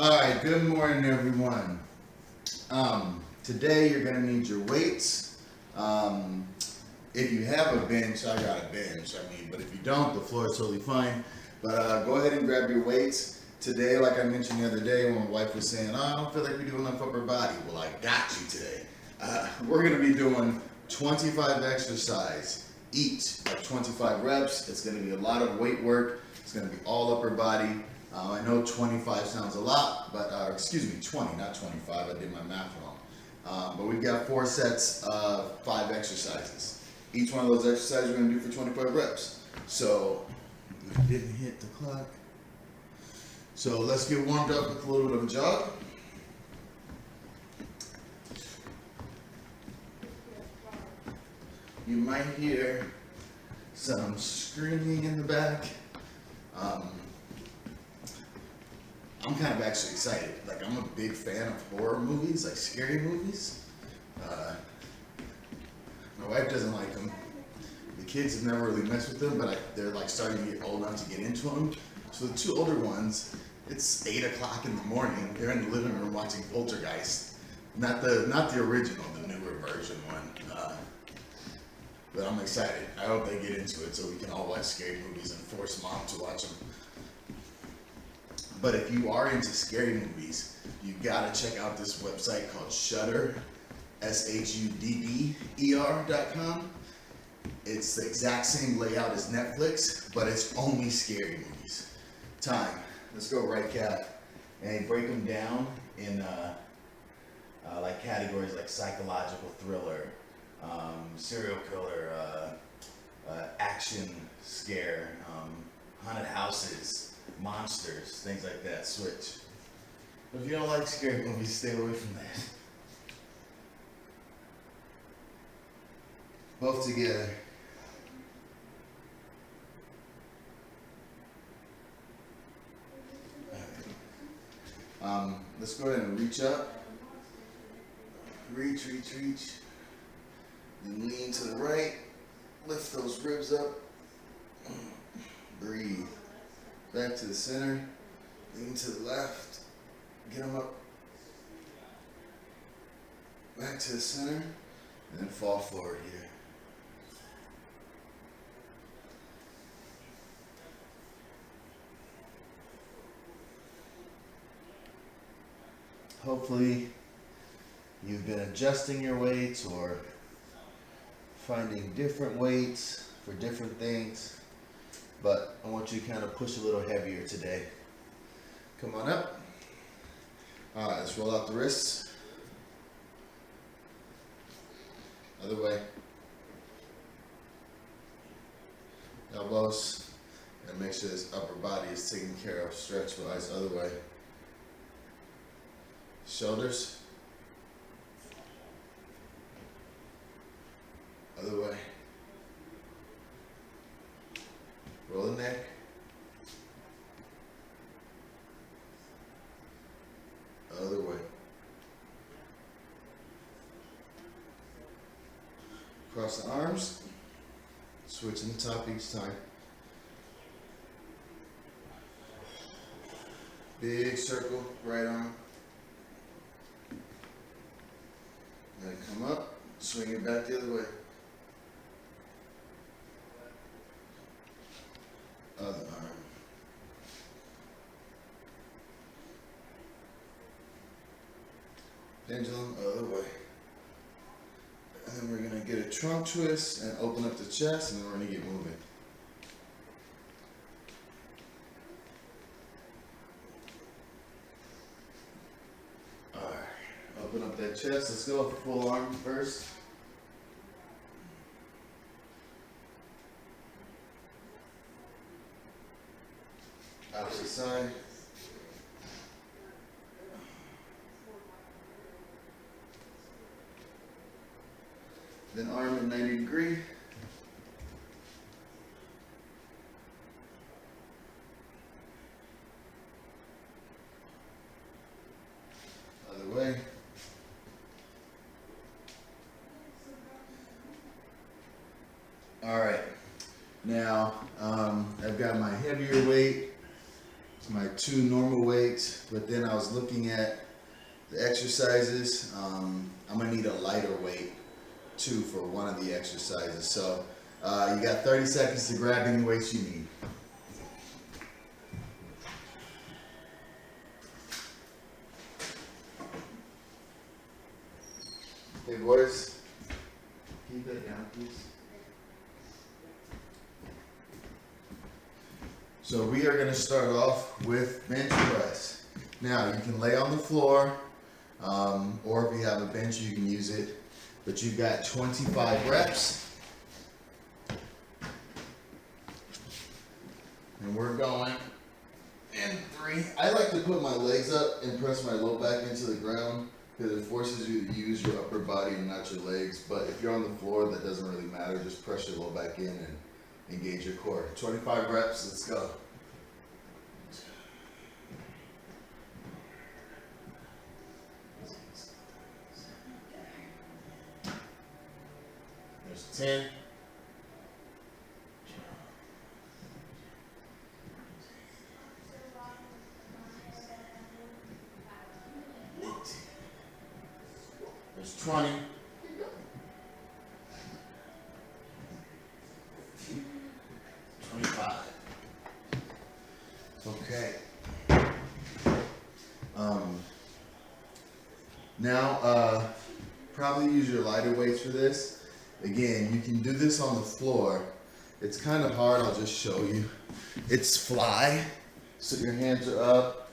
All right, good morning, everyone. Today you're gonna need your weights. Um, if you have a bench, I got a bench. But if you don't, the floor is totally fine. But go ahead and grab your weights. Today, like I mentioned the other day, when my wife was saying, "Oh, I don't feel like we do enough upper body." Well, I got you today. We're gonna be doing 25 exercise each of 25 reps. It's gonna be a lot of weight work. It's gonna be all upper body. I know 25 sounds a lot, but excuse me, 20, not 25. I did my math wrong. But we've got 4 sets of 5 exercises. Each one of those exercises we're gonna do for 25 reps. So, I didn't hit the clock. So let's get warmed up with a little bit of a jog. You might hear some screaming in the back. I'm kind of actually excited. Like, I'm a big fan of horror movies, like scary movies. My wife doesn't like them. The kids have never really messed with them, but they're like starting to get old enough to get into them. So the 2 older ones, it's 8 o'clock in the morning. They're in the living room watching Poltergeist. Not the original, the newer version one. But I'm excited. I hope they get into it so we can all watch scary movies and force mom to watch them. But if you are into scary movies, you gotta check out this website called Shudder, SHUDDER.com. It's the exact same layout as Netflix, but it's only scary movies. Time. Let's go right cat. And they break them down in like categories like psychological thriller, serial killer, action scare, haunted houses, monsters, things like that. Switch. But if you don't like scary movies, stay away from that. Both together. Let's go ahead and reach up. Reach. Then lean to the right. Lift those ribs up. Breathe. Back to the center. Lean to the left. Get them up. Back to the center. And then fall forward here. Hopefully you've been adjusting your weights or finding different weights for different things, but I want you to kind of push a little heavier today. Come on up. All right, let's roll out the wrists. Other way. Elbows. And make sure this upper body is taken care of stretch-wise. Other way. Shoulders. Other way. Roll the neck. Other way. Cross the arms. Switching the top each time. Big circle, right arm. Then come up, swing it back the other way. Other arm. Pendulum, other way. And then we're gonna get a trunk twist and open up the chest, and then we're gonna get moving. Open up that chest. Let's go full arm first. Opposite side. Then arm at 90 degree. Other way. All right, now I've got my heavier weight my 2 normal weights, but then I was looking at the exercises. I'm gonna need a lighter weight too for one of the exercises. So you got 30 seconds to grab any weights you need. Hey boys, keep that down, please. So we are going to start off with bench press. Now you can lay on the floor, or if you have a bench you can use it, but you've got 25 reps. And we're going in 3. I like to put my legs up and press my low back into the ground because it forces you to use your upper body and not your legs. But if you're on the floor, that doesn't really matter. Just press your low back in and engage your core. 25 reps, let's go. There's 10. 18. There's 20. 25. Okay. Now, probably use your lighter weights for this. Again, you can do this on the floor. It's kind of hard, I'll just show you. It's fly, so your hands are up.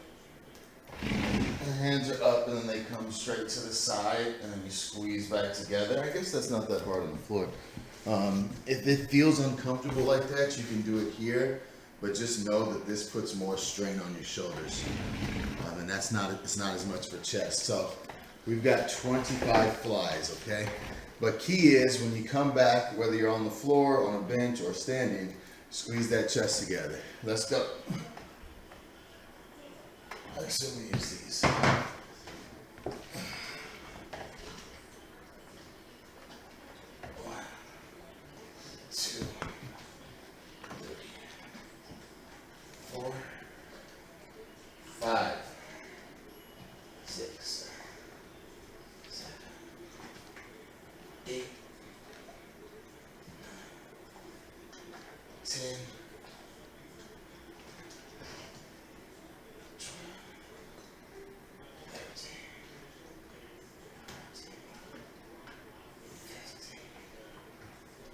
The hands are up and then they come straight to the side and then you squeeze back together. I guess that's not that hard on the floor. If it feels uncomfortable like that, you can do it here, but just know that this puts more strain on your shoulders. And it's not as much for chest. So we've got 25 flies, okay? But key is when you come back, whether you're on the floor, on a bench, or standing, squeeze that chest together. Let's go. I assume we use these. 1, 2, 3, 4, 5, 6, 7, 8, 10,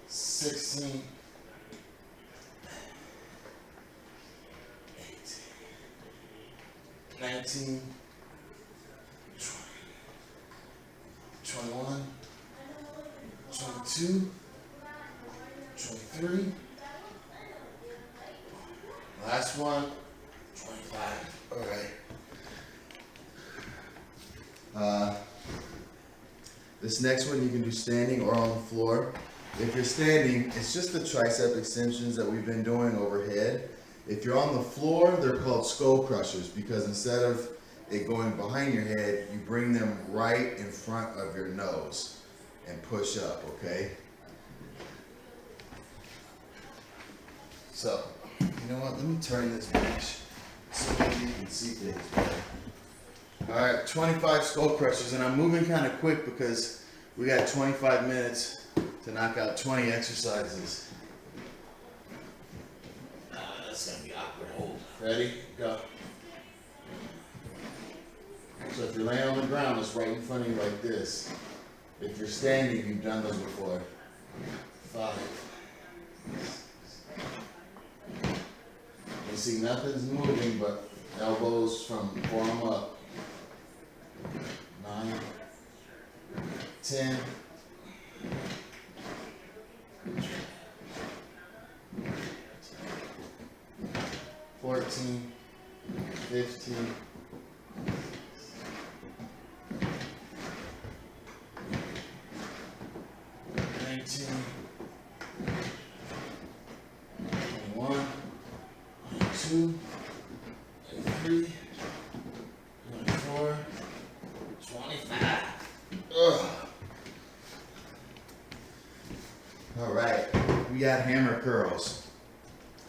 16, 18, 19, 20, 21, 22, 23, last one, 25. All right. This next one you can do standing or on the floor. If you're standing, it's just the tricep extensions that we've been doing overhead. If you're on the floor, they're called skull crushers because instead of it going behind your head, you bring them right in front of your nose and push up, okay? So, you know what, let me turn this bench so maybe you can see things better. All right, 25 skull crushers, and I'm moving kind of quick because we got 25 minutes to knock out 20 exercises. That's gonna be awkward. Hold. Ready? Go. So if you're laying on the ground, it's right in front of you like this. If you're standing, you've done those before. 5. You see nothing's moving but elbows from forearm up. 9, 10, 14, 15, 19, 21, 22, 23, 24, 25. Ugh. All right, we got hammer curls.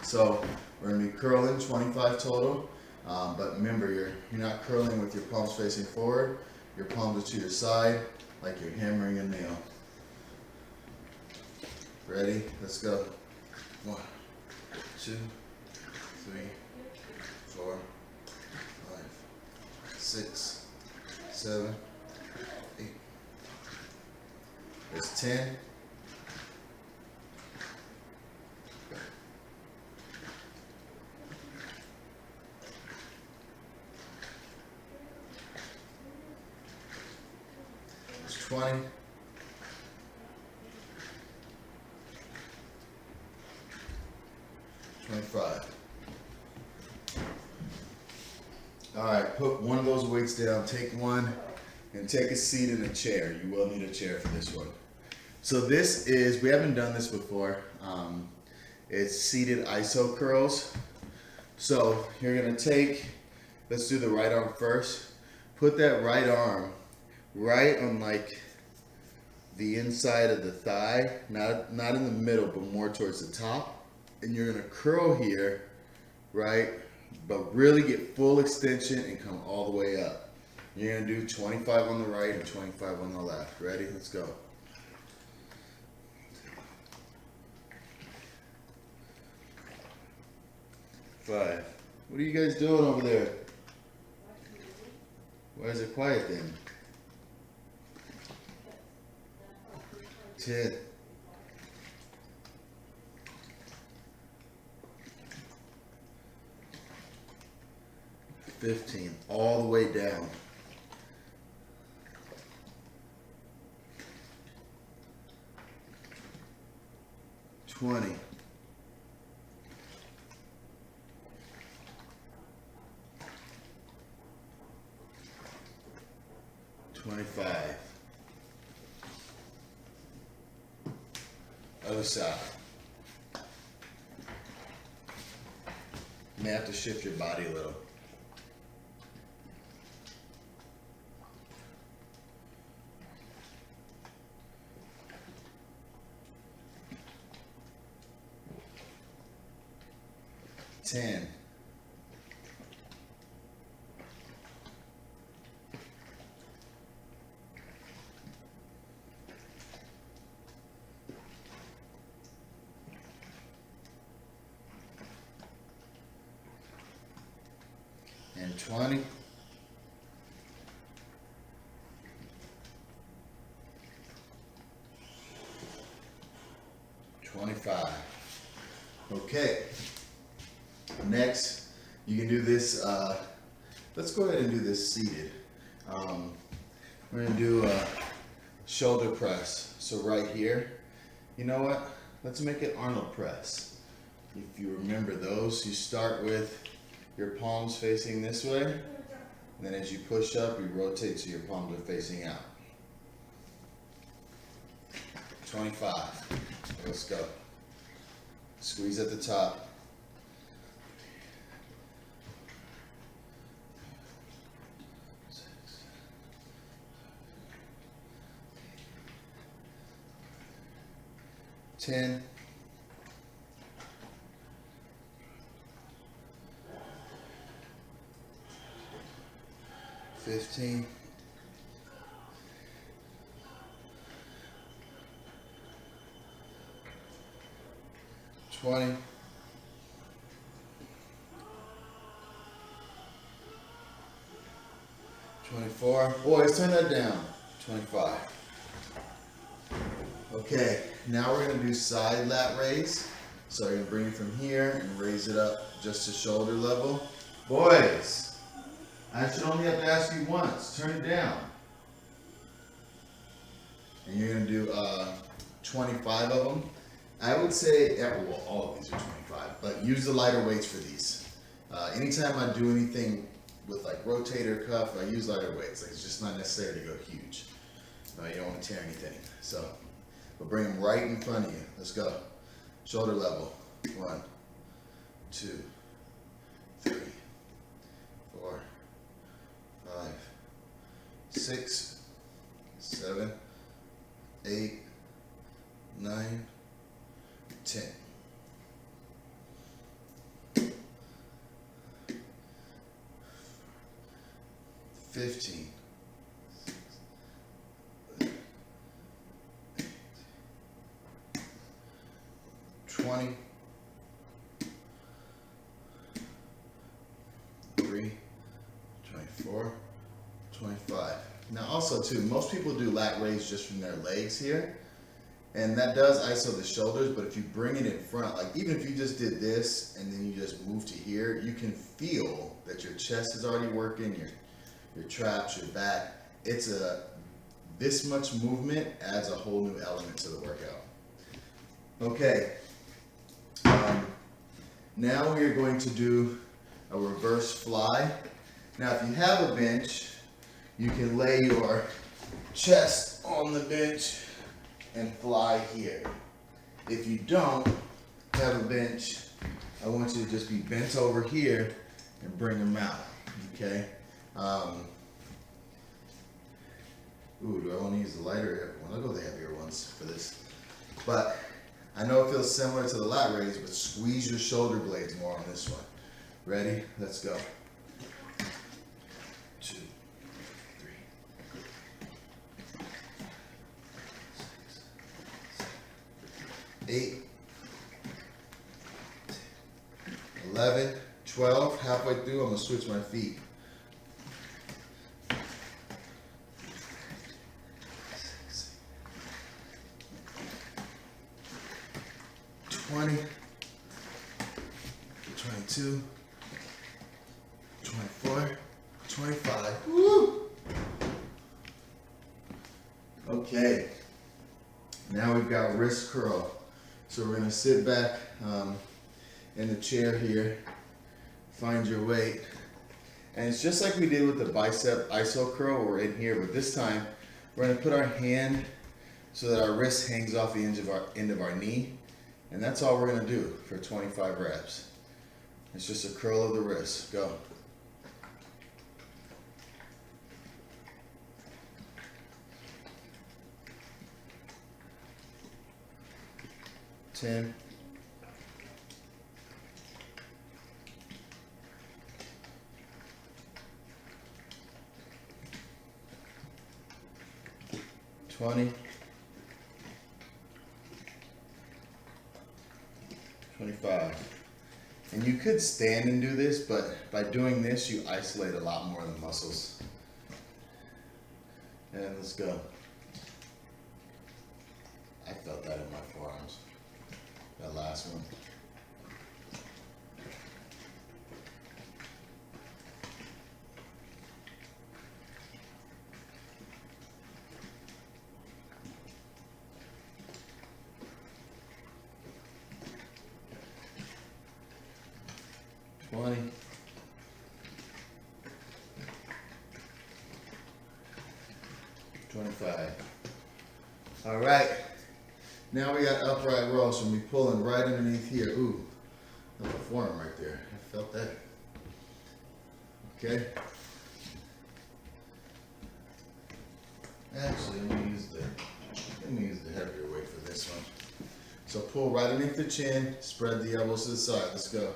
So we're gonna be curling 25 total. But remember, you're not curling with your palms facing forward. Your palms are to your side, like you're hammering a nail. Ready? Let's go. 1, 2, 3, 4, 5, 6, 7, 8. There's 10. There's 20. 25. All right, put one of those weights down, take one, and take a seat in a chair. You will need a chair for this one. So this is, we haven't done this before. It's seated iso curls. So you're gonna take, let's do the right arm first. Put that right arm right on like the inside of the thigh, not in the middle, but more towards the top. And you're gonna curl here, right? But really get full extension and come all the way up. You're gonna do 25 on the right and 25 on the left. Ready? Let's go. Five. What are you guys doing over there? Why is it quiet then? 10. 15, all the way down. 20. 25. Other side. You may have to shift your body a little. Ten. 20. 25. Okay. Next, you can do this. Let's go ahead and do this seated. We're going to do a shoulder press. So right here, you know what? Let's make it Arnold press. If you remember those, you start with your palms facing this way, and then as you push up, you rotate so your palms are facing out. 25. Let's go. Squeeze at the top. 10. 15. 20. 24. Boys, turn that down. 25. Okay, now we're going to do side lat raise. So you're going to bring it from here and raise it up just to shoulder level. Boys, I should only have to ask you once. Turn it down. And you're going to do 25 of them. I would say, well, all of these are 25, but use the lighter weights for these. Anytime I do anything with like rotator cuff, I use lighter weights. Like, it's just not necessary to go huge. You don't want to tear anything. So, but bring them right in front of you. Let's go. Shoulder level. 1, 2, 3, 4, 5, 6, 7, 8, 9, 10. 15, 20, 3, 24, 25. Now also too, most people do lat raise just from their legs here, and that does iso the shoulders, but if you bring it in front, like even if you just did this and then you just move to here, you can feel that your chest is already working, your traps, your back. This much movement adds a whole new element to the workout. Okay, now we are going to do a reverse fly. Now if you have a bench, you can lay your chest on the bench and fly here. If you don't have a bench, I want you to just be bent over here and bring them out, okay? Ooh, do I want to use the lighter one? I'll go with the heavier ones for this. But I know it feels similar to the lat raise, but squeeze your shoulder blades more on this one. Ready? Let's go. 2, 3, 8, 11, 12. Halfway through, I'm gonna switch my feet. 20, 22, 24, 25. Woo! Okay, now we've got wrist curl. So we're gonna sit back in the chair here, find your weight. And it's just like we did with the bicep iso curl, we're in here, but this time we're gonna put our hand so that our wrist hangs off the end of our knee. And that's all we're gonna do for 25 reps. It's just a curl of the wrist. Go. Ten. 20. 25. And you could stand and do this, but by doing this, you isolate a lot more of the muscles. And let's go. I felt that in my forearms. That last one. $20. 25. All right. Now we got upright row, so we'll be pulling right underneath here. Ooh, that's a forearm right there. I felt that. Okay. Actually, let me use the heavier weight for this one. So pull right underneath the chin, spread the elbows to the side. Let's go.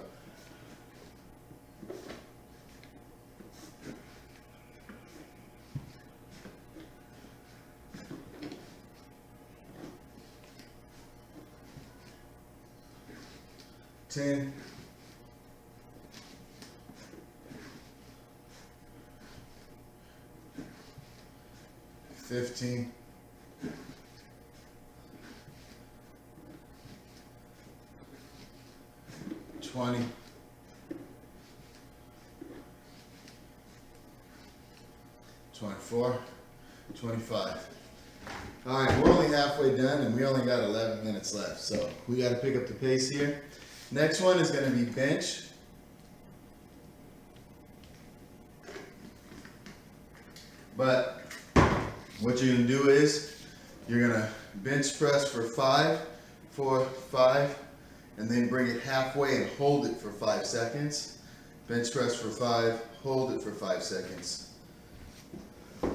$10. 15. 20. 24. 25. All right, we're only halfway done and we only got 11 minutes left. So we got to pick up the pace here. Next one is going to be bench. But what you're going to do is you're going to bench press for 5, 4, 5, and then bring it halfway and hold it for 5 seconds. Bench press for 5, hold it for 5 seconds. And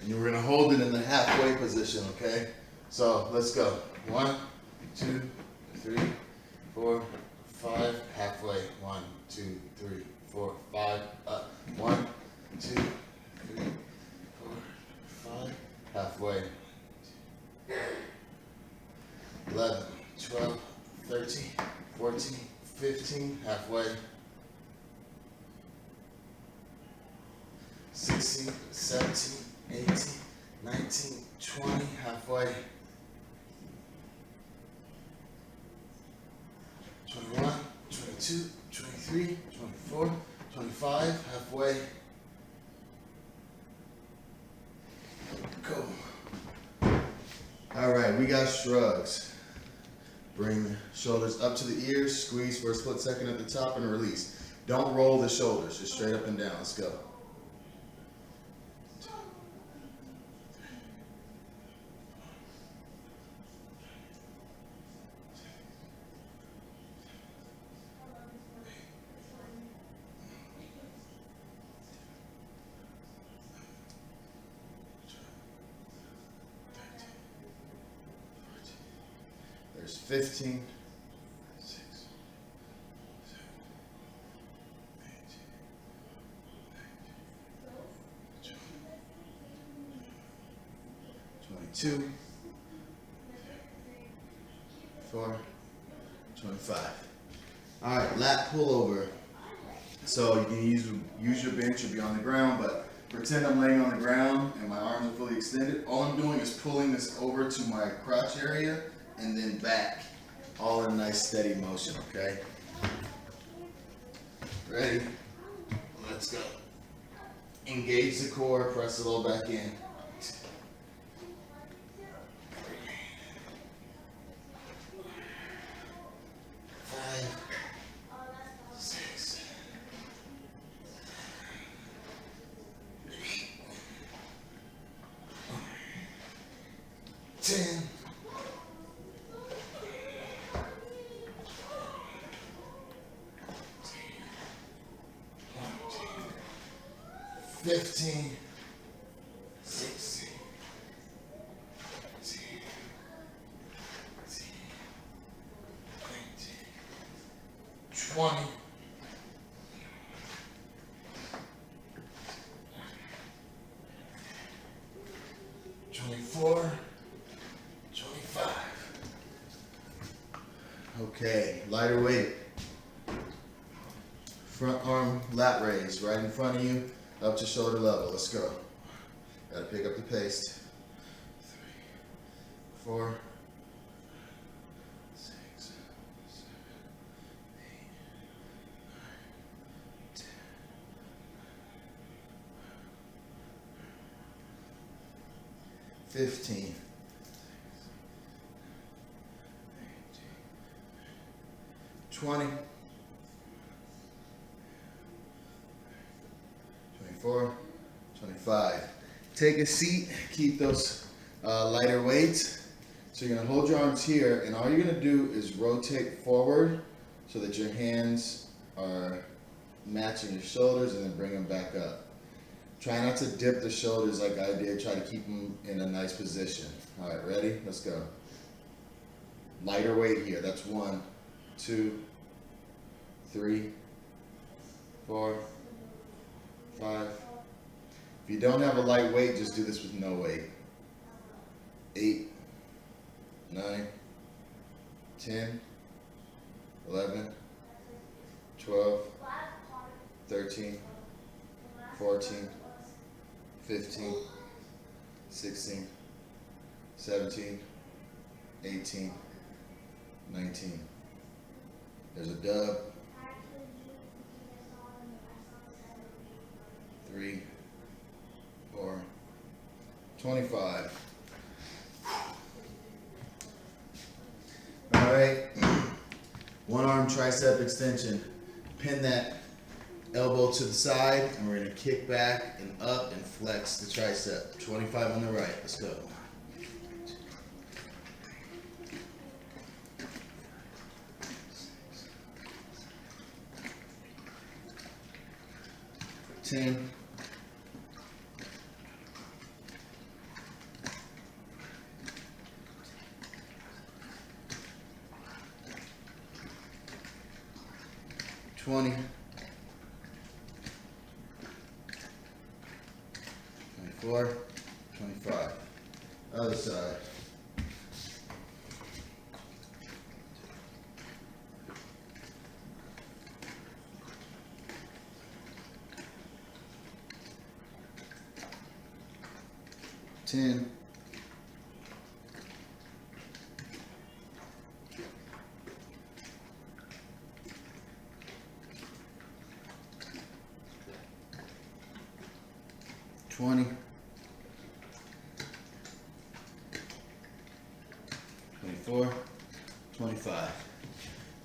you're going to hold it in the halfway position, okay? So let's go. 1, 2, 3, 4, 5, halfway. 1, 2, 3, 4, 5, up. 1, 2, 3, 4, 5, halfway. 11, 12, 13, 14, 15, halfway. 16, 17, 18, 19, 20, halfway. 21, 22, 23, 24, 25, halfway. Go. All right, we got shrugs. Bring shoulders up to the ears, squeeze for a split second at the top and release. Don't roll the shoulders, just straight up and down. Let's go. There's 15, 6, 7, 8, 22, 4, 25. All right, lat pullover. So you can use your bench or be on the ground, but pretend I'm laying on the ground and my arms are fully extended. All I'm doing is pulling this over to my crotch area and then back, all in a nice steady motion, okay? Ready? Let's go. Engage the core, press the low back in. 5, 6, 10, 15, 16, 17, 20, 24, 25. Okay, lighter weight. Front arm lat raise, right in front of you, up to shoulder level. Let's go. Gotta pick up the pace. 3, 4, 6, 7, 8, 9, 10. 15. 20. 24, 25. Take a seat, keep those lighter weights. So you're gonna hold your arms here and all you're gonna do is rotate forward so that your hands are matching your shoulders and then bring them back up. Try not to dip the shoulders like I did, try to keep them in a nice position. All right, ready? Let's go. Lighter weight here, that's 1, 2, 3, 4, 5. If you don't have a light weight, just do this with no weight. 8, 9, 10, 11, 12, 13, 14, 15, 16, 17, 18, 19. There's a dub. 3, 4, 25. All right. One arm tricep extension. Pin that elbow to the side, and we're going to kick back and up and flex the tricep. 25 on the right. Let's go. 10. 15. 20, 24, 25. Other side. 10, 20, 24, 25.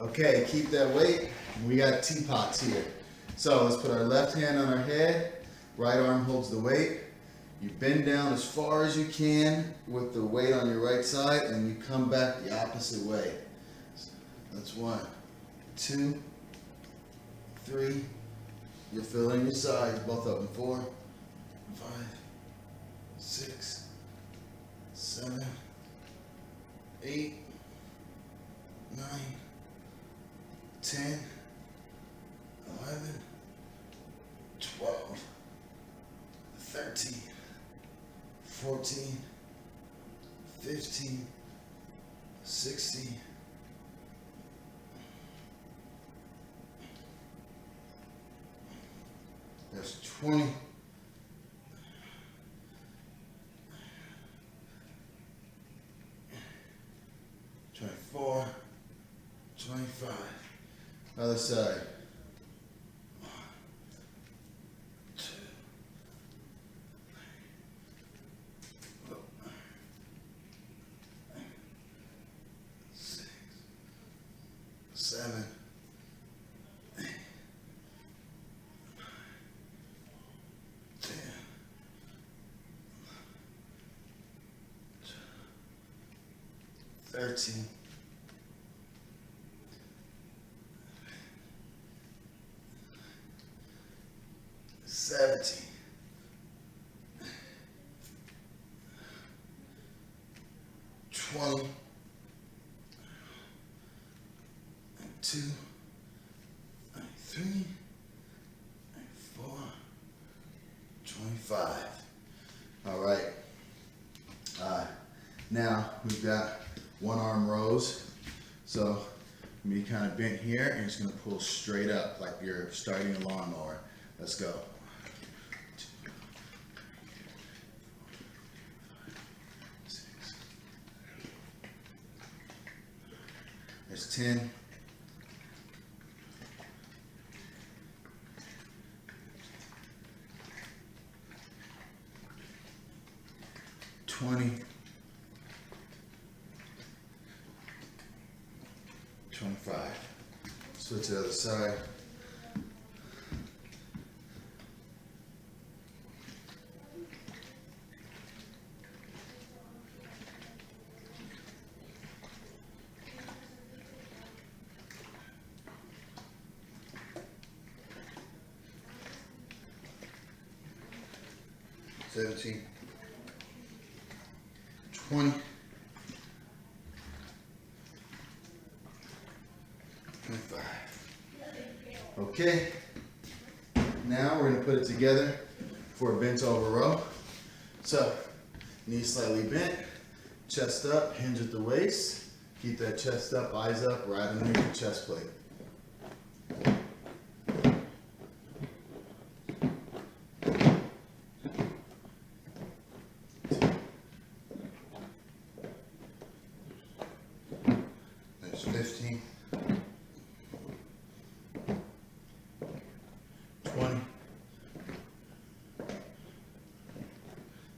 Okay, keep that weight. We got teapots here. So let's put our left hand on our head, right arm holds the weight. You bend down as far as you can with the weight on your right side, and you come back the opposite way. That's 1, 2, 3. You're filling your sides, both of them. 4, 5, 6, 7, 8, 9, 10, 11, 12, 13, 14, 15, 16, 20, 24, 25. Other side. 1, 2, 6, 7, 8, 10, 13, 17, 20, 2, 3, 4, 25. All right. Now we've got one arm rows. So me kind of bent here, and it's going to pull straight up like you're starting a lawnmower. Let's go. 10, 20, 25. Switch to the other side. $17, $20, $25. Okay, now we're going to put it together for a bent over row. So, knees slightly bent, chest up, hinge at the waist. Keep that chest up, eyes up, right underneath the chest plate. There's 15, 20,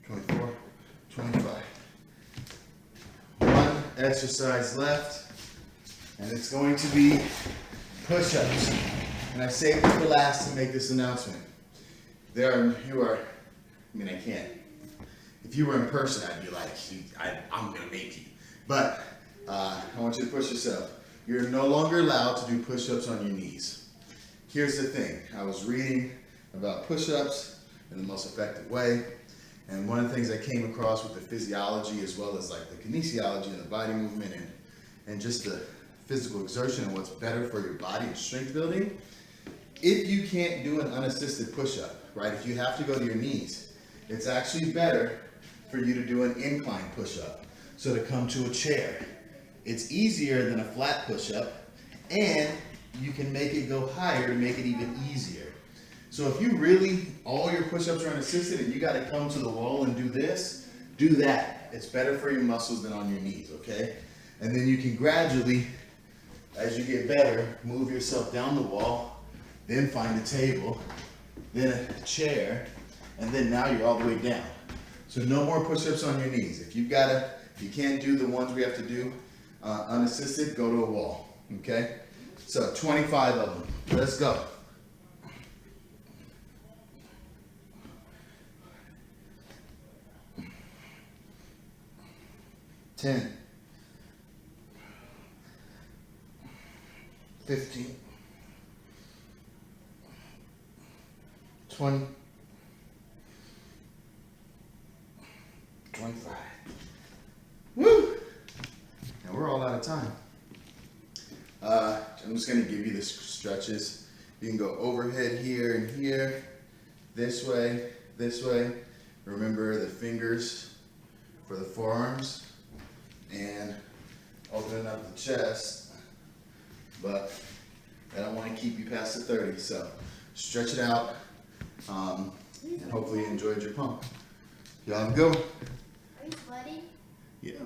24, 25. One exercise left, and it's going to be push-ups. And I saved it for last to make this announcement. I can't. If you were in person, I'd be like, I'm gonna make you. But I want you to push yourself. You're no longer allowed to do push-ups on your knees. Here's the thing. I was reading about push-ups in the most effective way. And one of the things I came across with the physiology, as well as like the kinesiology and the body movement and just the physical exertion and what's better for your body and strength building, if you can't do an unassisted push-up, right, if you have to go to your knees, it's actually better for you to do an incline push-up. So to come to a chair, it's easier than a flat push-up, and you can make it go higher to make it even easier. So if you really, all your push-ups are unassisted and you gotta come to the wall and do this, do that. It's better for your muscles than on your knees, okay? And then you can gradually, as you get better, move yourself down the wall, then find a table, then a chair, and then now you're all the way down. So no more push-ups on your knees. If you can't do the ones we have to do unassisted, go to a wall, okay? So 25 of them. Let's go. Ten. 15. 20. 25. Woo! Now we're all out of time. I'm just going to give you the stretches. You can go overhead here and here, this way, this way. Remember the fingers for the forearms and opening up the chest, but I don't want to keep you past the 30, so stretch it out, and hopefully you enjoyed your pump. Y'all have a good one. Are you sweating? Yeah.